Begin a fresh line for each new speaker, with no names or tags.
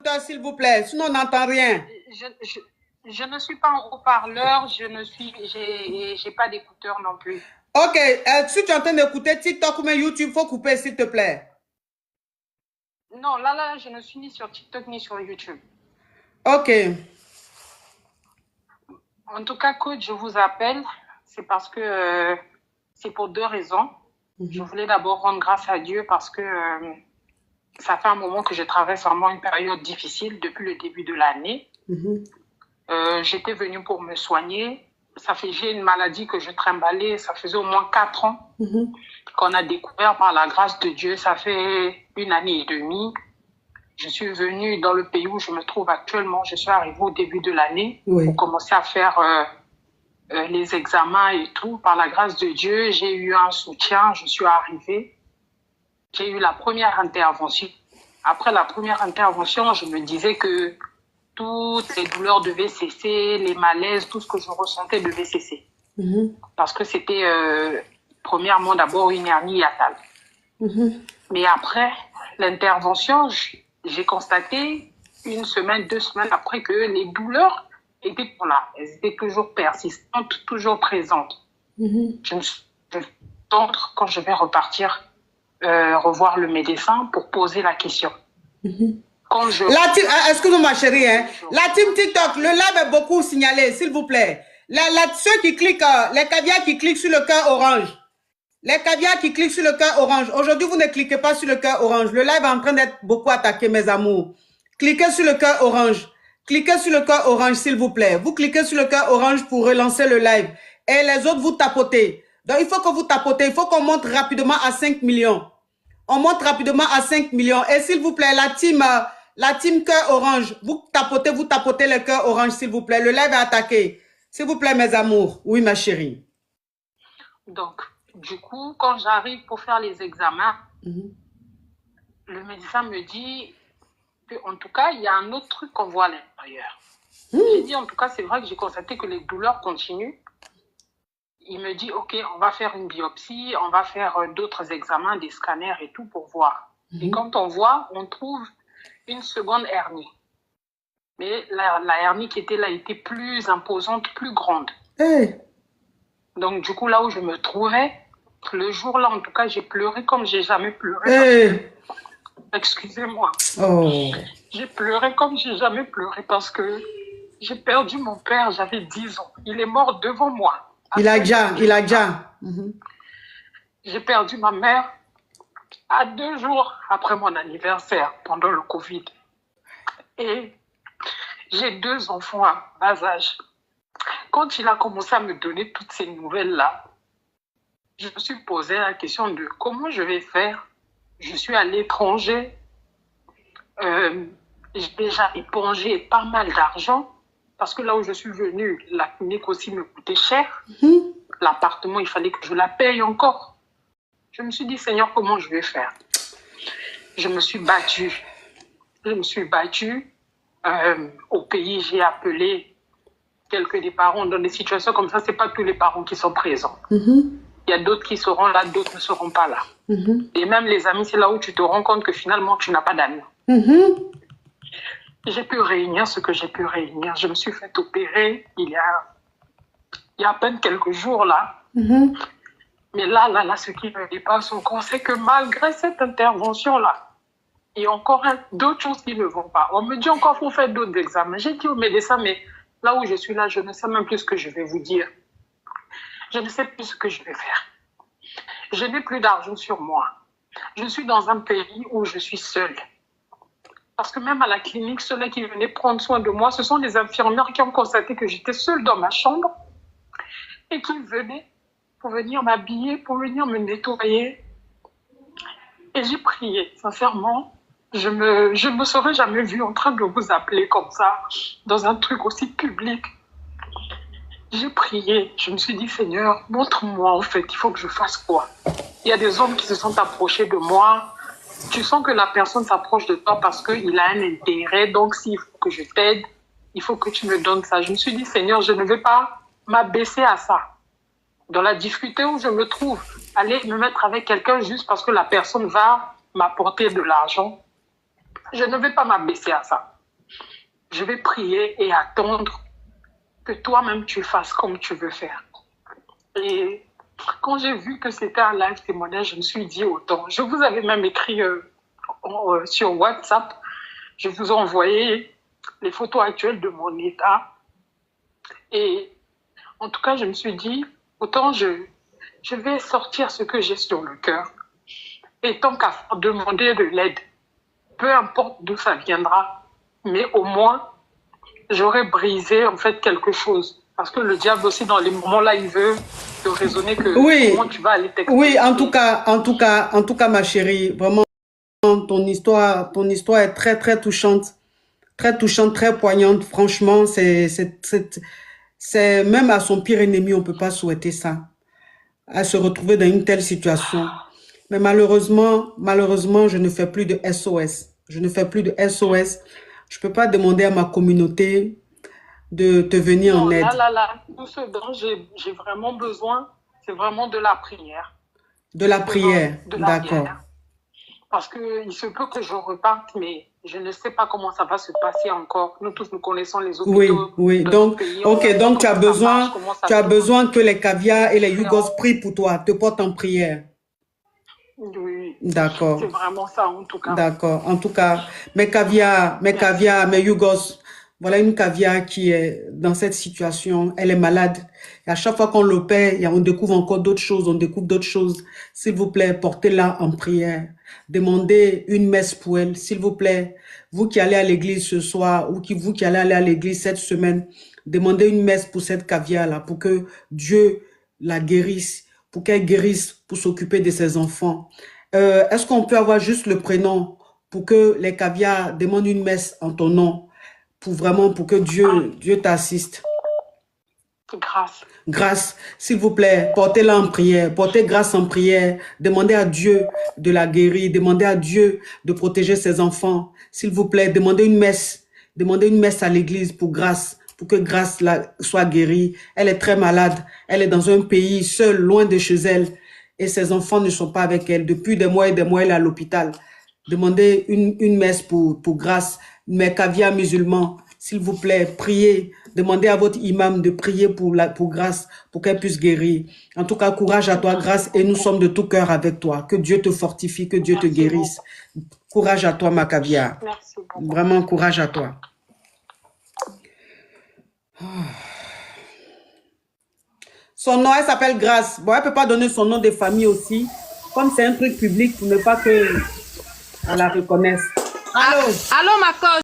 écouteurs, s'il vous plaît, sinon on n'entend rien.
Je ne suis pas en haut-parleur, j'ai pas d'écouteurs non plus.
Ok, si tu es en train d'écouter TikTok ou même YouTube, il faut couper, s'il te plaît.
Non, là, je ne suis ni sur TikTok ni sur YouTube.
Ok.
En tout cas, coach, je vous appelle, c'est parce que c'est pour deux raisons. Je voulais d'abord rendre grâce à Dieu parce que ça fait un moment que je traverse vraiment une période difficile depuis le début de l'année. J'étais venue pour me soigner. J'ai une maladie que je trimballais, ça faisait au moins 4 ans qu'on a découvert par la grâce de Dieu. Ça fait 1 année et demie. Je suis venue dans le pays où je me trouve actuellement. Je suis arrivée au début de l'année pour commencer à faire les examens et tout. Par la grâce de Dieu, j'ai eu un soutien. Je suis arrivée. J'ai eu la première intervention. Après la première intervention, je me disais que toutes les douleurs devaient cesser, les malaises, tout ce que je ressentais devait cesser. Parce que c'était premièrement d'abord une hernie hiatale. Mais après l'intervention, j'ai constaté 1 semaine, 2 semaines après que les douleurs étaient là. Elles étaient toujours persistantes, toujours présentes. Je me suis dit, quand je vais repartir revoir le médecin pour poser la question.
Excusez-moi chérie, hein. La team TikTok, le live est beaucoup signalé, s'il vous plaît. Ceux qui cliquent, les caviars qui cliquent sur le cœur orange. Les caviars qui cliquent sur le cœur orange. Aujourd'hui, vous ne cliquez pas sur le cœur orange. Le live est en train d'être beaucoup attaqué, mes amours. Cliquez sur le cœur orange. Cliquez sur le cœur orange, s'il vous plaît. Vous cliquez sur le cœur orange pour relancer le live. Et les autres, vous tapotez. Donc, il faut que vous tapotez. Il faut qu'on monte rapidement à 5 millions. On monte rapidement à 5 millions. Et s'il vous plaît, la team cœur orange, vous tapotez le cœur orange, s'il vous plaît. Le live est attaqué. S'il vous plaît, mes amours. Oui, ma chérie.
Donc, du coup, quand j'arrive pour faire les examens, le médecin me dit qu'en tout cas, il y a un autre truc qu'on voit à l'intérieur. J'ai dit, en tout cas, c'est vrai que j'ai constaté que les douleurs continuent. Il me dit, OK, on va faire une biopsie, on va faire d'autres examens, des scanners et tout pour voir. Et quand on voit, on trouve une seconde hernie. Mais la hernie qui était là était plus imposante, plus grande. Donc, du coup, là où je me trouvais, le jour-là, en tout cas, j'ai pleuré comme j'ai jamais pleuré. Excusez-moi. J'ai pleuré comme j'ai jamais pleuré parce que j'ai perdu mon père, j'avais 10 ans. Il est mort devant moi.
Il a déjà.
J'ai perdu ma mère à 2 jours après mon anniversaire, pendant le Covid. Et j'ai 2 enfants à bas âge. Quand il a commencé à me donner toutes ces nouvelles-là, je me suis posé la question de comment je vais faire. Je suis à l'étranger. J'ai déjà épongé pas mal d'argent. Parce que là où je suis venue, la clinique aussi me coûtait cher. L'appartement, il fallait que je la paye encore. Je me suis dit, Seigneur, comment je vais faire? Je me suis battue. Au pays, j'ai appelé quelques des parents. Dans des situations comme ça, ce n'est pas tous les parents qui sont présents. Il y a d'autres qui seront là, d'autres ne seront pas là. Et même les amis, c'est là où tu te rends compte que finalement, tu n'as pas d'amis. J'ai pu réunir ce que j'ai pu réunir. Je me suis fait opérer il y a à peine quelques jours là. Mais là, ce qui me dépasse encore, c'est que malgré cette intervention-là, il y a encore d'autres choses qui ne vont pas. On me dit encore qu'il faut faire d'autres examens. J'ai dit au médecin, mais là où je suis là, je ne sais même plus ce que je vais vous dire. Je ne sais plus ce que je vais faire. Je n'ai plus d'argent sur moi. Je suis dans un pays où je suis seule. Parce que même à la clinique, ceux-là qui venaient prendre soin de moi, ce sont des infirmières qui ont constaté que j'étais seule dans ma chambre et qui venaient pour venir m'habiller, pour venir me nettoyer. Et j'ai prié, sincèrement. Je me serais jamais vue en train de vous appeler comme ça, dans un truc aussi public. J'ai prié, je me suis dit, Seigneur, montre-moi en fait, il faut que je fasse quoi? Il y a des hommes qui se sont approchés de moi. Tu sens que la personne s'approche de toi parce qu'il a un intérêt. Donc, s'il faut que je t'aide, il faut que tu me donnes ça. Je me suis dit, Seigneur, je ne vais pas m'abaisser à ça. Dans la difficulté où je me trouve, aller me mettre avec quelqu'un juste parce que la personne va m'apporter de l'argent, je ne vais pas m'abaisser à ça. je vais prier et attendre que toi-même tu fasses comme tu veux faire. Et quand j'ai vu que c'était un live témoignage, je me suis dit autant. Je vous avais même écrit sur WhatsApp, je vous ai envoyé les photos actuelles de mon état. Et en tout cas, je me suis dit, autant je vais sortir ce que j'ai sur le cœur. Et tant qu'à demander de l'aide, peu importe d'où ça viendra, mais au moins, j'aurais brisé en fait quelque chose. Parce que le diable aussi, dans les moments-là, il veut te raisonner que comment tu vas aller t'exprimer.
Oui, en tout cas, ma chérie, vraiment, ton histoire est très, très touchante, très poignante. Franchement, c'est même à son pire ennemi, on peut pas souhaiter ça, à se retrouver dans une telle situation. Mais malheureusement, je ne fais plus de SOS. Je ne fais plus de SOS. Je peux pas demander à ma communauté de te venir en aide.
Tout ce dont j'ai vraiment besoin, c'est vraiment de la prière.
De la prière, d'accord.
Parce qu'il se peut que je reparte, mais je ne sais pas comment ça va se passer encore. Nous tous, nous connaissons les hôpitaux.
Oui. Donc, donc tu as besoin que les caviars et les Yougos prient pour toi, te portent en prière.
Oui.
D'accord.
C'est vraiment ça, en tout cas.
D'accord. En tout cas, mes caviars, mes Yougos, voilà une caviar qui est dans cette situation. Elle est malade. Et à chaque fois qu'on l'opère, on découvre encore d'autres choses. S'il vous plaît, portez-la en prière. Demandez une messe pour elle, s'il vous plaît. Vous qui allez à l'église ce soir ou vous qui allez aller à l'église cette semaine, demandez une messe pour cette caviar-là, pour que Dieu la guérisse, pour qu'elle guérisse, pour s'occuper de ses enfants. Est-ce qu'on peut avoir juste le prénom pour que les caviars demandent une messe en ton nom? Pour que Dieu t'assiste. Grâce, s'il vous plaît, portez-la en prière, portez Grâce en prière, demandez à Dieu de la guérir, demandez à Dieu de protéger ses enfants. S'il vous plaît, demandez une messe à l'église pour Grâce, pour que Grâce soit guérie. Elle est très malade, elle est dans un pays seule, loin de chez elle, et ses enfants ne sont pas avec elle. Depuis des mois et des mois, elle est à l'hôpital. Demandez une messe pour Grâce. Mes caviars musulmans, s'il vous plaît, priez. Demandez à votre imam de prier pour Grâce, pour qu'elle puisse guérir. En tout cas, courage à toi, Grâce, et nous sommes de tout cœur avec toi. Que Dieu te fortifie, que Dieu te guérisse. Courage à toi, ma caviar.
Merci beaucoup.
Vraiment, courage à toi. Son nom, elle s'appelle Grâce. Bon, elle ne peut pas donner son nom de famille aussi. Comme c'est un truc public, pour ne pas que on la reconnaisse. Allô?
Allô, ma coach.